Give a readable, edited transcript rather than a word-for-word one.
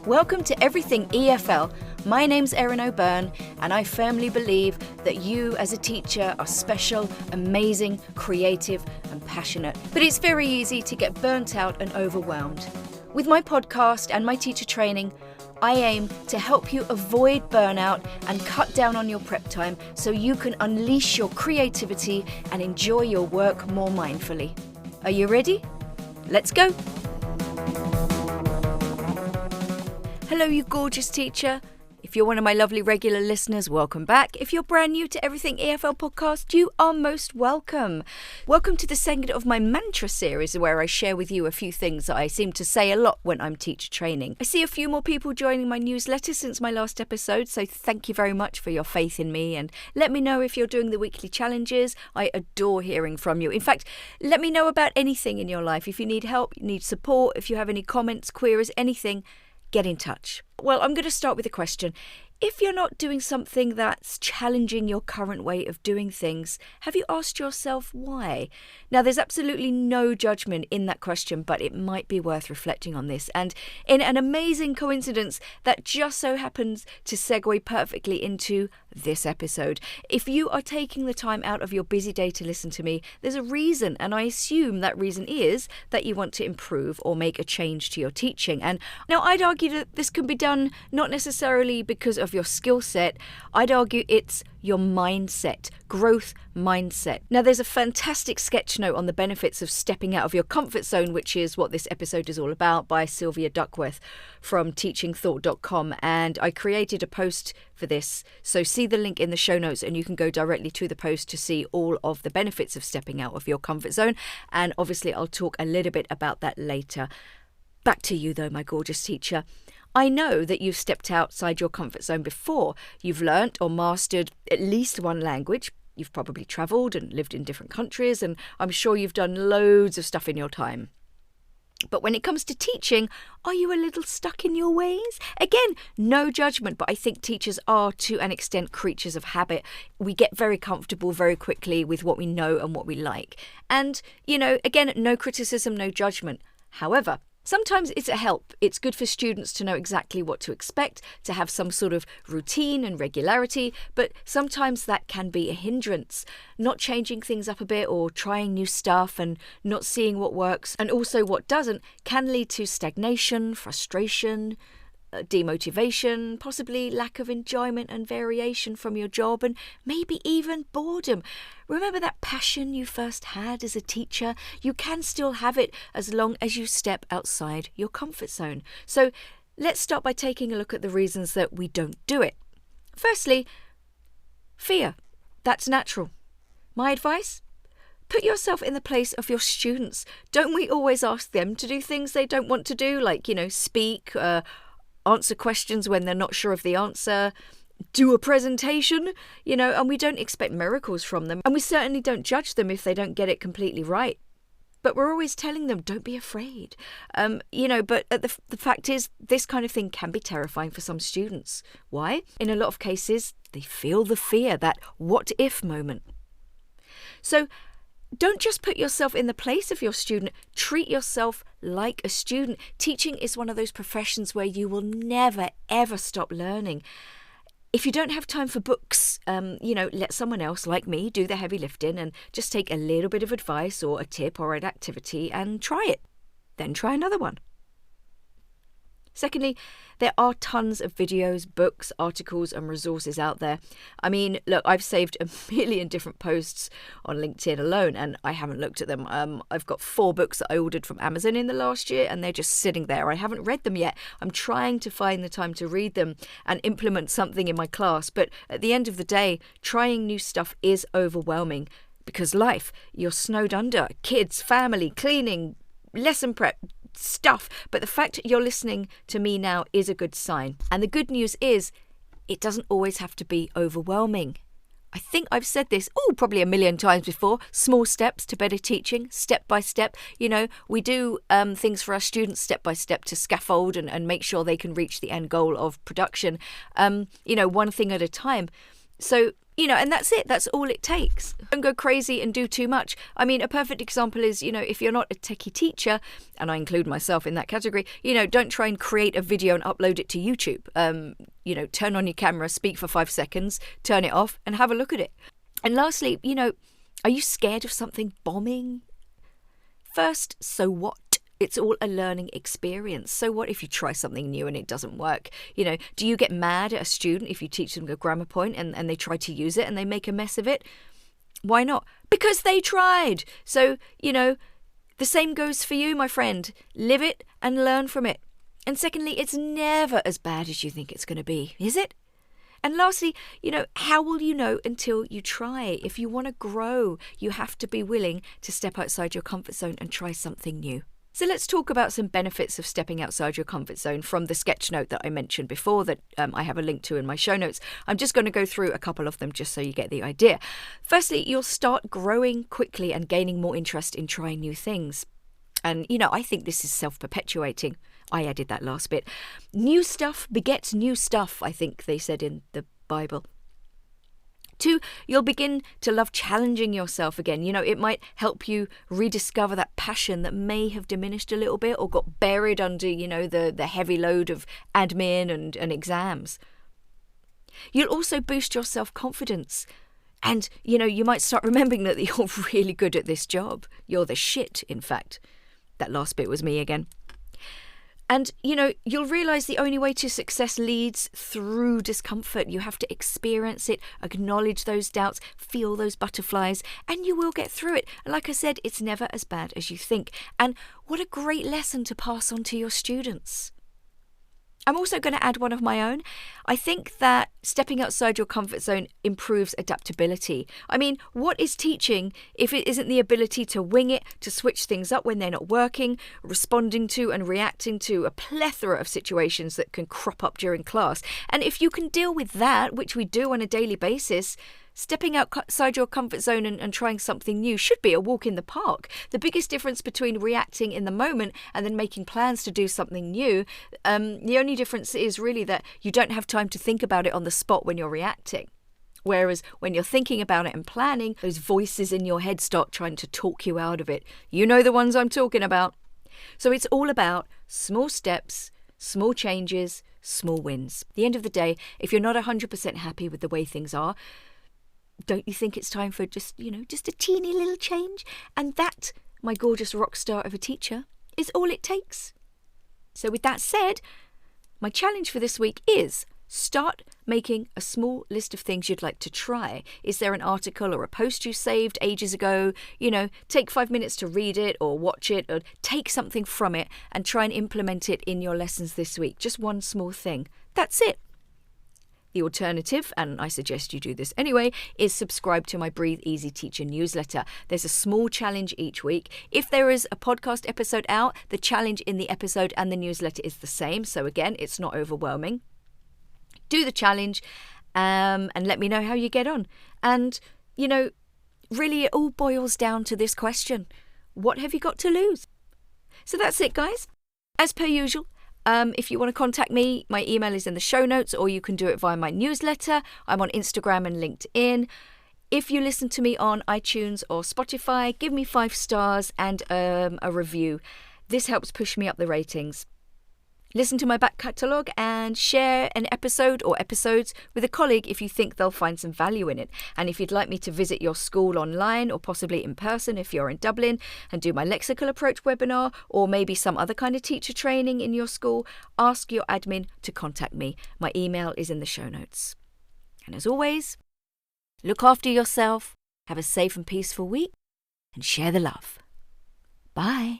Welcome to Everything EFL. My name's Erin O'Byrne, and I firmly believe that you as a teacher are special, amazing, creative and passionate. But it's very easy to get burnt out and overwhelmed. With my podcast and my teacher training, I aim to help you avoid burnout and cut down on your prep time so you can unleash your creativity and enjoy your work more mindfully. Are you ready? Let's go! Hello, you gorgeous teacher. If you're one of my lovely regular listeners, welcome back. If you're brand new to Everything EFL podcast, you are most welcome. Welcome to the second of my mantra series where I share with you a few things that I seem to say a lot when I'm teacher training. I see a few more people joining my newsletter since my last episode, so thank you very much for your faith in me, and let me know if you're doing the weekly challenges. I adore hearing from you. In fact, let me know about anything in your life. If you need help, you need support, if you have any comments, queries, anything, get in touch. Well, I'm going to start with a question. If you're not doing something that's challenging your current way of doing things, have you asked yourself why? Now, there's absolutely no judgment in that question, but it might be worth reflecting on this. And in an amazing coincidence, that just so happens to segue perfectly into this episode. If you are taking the time out of your busy day to listen to me, there's a reason, and I assume that reason is that you want to improve or make a change to your teaching. And now I'd argue that this can be done not necessarily because of your skill set. I'd argue it's your mindset, growth mindset. Now, there's a fantastic sketch note on the benefits of stepping out of your comfort zone, which is what this episode is all about, by Sylvia Duckworth from teachingthought.com. And I created a post for this. So see the link in the show notes and you can go directly to the post to see all of the benefits of stepping out of your comfort zone. And obviously, I'll talk a little bit about that later. Back to you though, my gorgeous teacher. I know that you've stepped outside your comfort zone before. You've learnt or mastered at least one language. You've probably travelled and lived in different countries, and I'm sure you've done loads of stuff in your time. But when it comes to teaching, are you a little stuck in your ways? Again, no judgment, but I think teachers are, to an extent, creatures of habit. We get very comfortable very quickly with what we know and what we like. And, again, no criticism, no judgment. However, sometimes it's a help. It's good for students to know exactly what to expect, to have some sort of routine and regularity, but sometimes that can be a hindrance. Not changing things up a bit or trying new stuff and not seeing what works and also what doesn't can lead to stagnation, frustration, demotivation, possibly lack of enjoyment and variation from your job, and maybe even boredom. Remember that passion you first had as a teacher? You can still have it as long as you step outside your comfort zone. So let's start by taking a look at the reasons that we don't do it. Firstly, fear. That's natural. My advice? Put yourself in the place of your students. Don't we always ask them to do things they don't want to do, like, speak, answer questions when they're not sure of the answer, do a presentation, and we don't expect miracles from them. And we certainly don't judge them if they don't get it completely right. But we're always telling them, don't be afraid. But the fact is, this kind of thing can be terrifying for some students. Why? In a lot of cases, they feel the fear, that what if moment. So don't just put yourself in the place of your student. Treat yourself like a student. Teaching is one of those professions where you will never, ever stop learning. If you don't have time for books, let someone else like me do the heavy lifting and just take a little bit of advice or a tip or an activity and try it. Then try another one. Secondly, there are tons of videos, books, articles and resources out there. I mean, look, I've saved a million different posts on LinkedIn alone and I haven't looked at them. I've got 4 books that I ordered from Amazon in the last year and they're just sitting there. I haven't read them yet. I'm trying to find the time to read them and implement something in my class. But at the end of the day, trying new stuff is overwhelming because life, you're snowed under, kids, family, cleaning, lesson prep, stuff. But the fact you're listening to me now is a good sign. And the good news is it doesn't always have to be overwhelming. I think I've said this, probably a million times before. Small steps to better teaching, step by step. We do things for our students step by step to scaffold and make sure they can reach the end goal of production, one thing at a time. So And that's it. That's all it takes. Don't go crazy and do too much. I mean, a perfect example is, if you're not a techie teacher, and I include myself in that category, don't try and create a video and upload it to YouTube. Turn on your camera, speak for 5 seconds, turn it off and have a look at it. And lastly, are you scared of something bombing? First, so what? It's all a learning experience. So what if you try something new and it doesn't work? Do you get mad at a student if you teach them a grammar point and they try to use it and they make a mess of it? Why not? Because they tried. So, the same goes for you, my friend. Live it and learn from it. And secondly, it's never as bad as you think it's going to be, is it? And lastly, how will you know until you try? If you want to grow, you have to be willing to step outside your comfort zone and try something new. So let's talk about some benefits of stepping outside your comfort zone from the sketch note that I mentioned before that I have a link to in my show notes. I'm just going to go through a couple of them just so you get the idea. Firstly, you'll start growing quickly and gaining more interest in trying new things. And, I think this is self-perpetuating. I added that last bit. New stuff begets new stuff, I think they said in the Bible. 2, you'll begin to love challenging yourself again. It might help you rediscover that passion that may have diminished a little bit or got buried under, the heavy load of admin and exams. You'll also boost your self-confidence. And, you might start remembering that you're really good at this job. You're the shit, in fact. That last bit was me again. And, you'll realise the only way to success leads through discomfort. You have to experience it, acknowledge those doubts, feel those butterflies, and you will get through it. And like I said, it's never as bad as you think. And what a great lesson to pass on to your students. I'm also going to add one of my own. I think that stepping outside your comfort zone improves adaptability. I mean, what is teaching if it isn't the ability to wing it, to switch things up when they're not working, responding to and reacting to a plethora of situations that can crop up during class? And if you can deal with that, which we do on a daily basis, stepping outside your comfort zone and trying something new should be a walk in the park. The biggest difference between reacting in the moment and then making plans to do something new, the only difference is really that you don't have time to think about it on the spot when you're reacting. Whereas when you're thinking about it and planning, those voices in your head start trying to talk you out of it. You know the ones I'm talking about. So it's all about small steps, small changes, small wins. At the end of the day, if you're not 100% happy with the way things are, don't you think it's time for just a teeny little change? And that, my gorgeous rock star of a teacher, is all it takes. So with that said, my challenge for this week is start making a small list of things you'd like to try. Is there an article or a post you saved ages ago? Take 5 minutes to read it or watch it or take something from it and try and implement it in your lessons this week. Just one small thing. That's it. The alternative, and I suggest you do this anyway, is subscribe to my Breathe Easy Teacher newsletter. There's a small challenge each week. If there is a podcast episode out, the challenge in the episode and the newsletter is the same. So again, it's not overwhelming. Do the challenge and let me know how you get on. And, really it all boils down to this question. What have you got to lose? So that's it, guys. As per usual, if you want to contact me, my email is in the show notes, or you can do it via my newsletter. I'm on Instagram and LinkedIn. If you listen to me on iTunes or Spotify, give me 5 stars and a review. This helps push me up the ratings. Listen to my back catalogue and share an episode or episodes with a colleague if you think they'll find some value in it. And if you'd like me to visit your school online or possibly in person if you're in Dublin and do my lexical approach webinar or maybe some other kind of teacher training in your school, ask your admin to contact me. My email is in the show notes. And as always, look after yourself, have a safe and peaceful week, and share the love. Bye.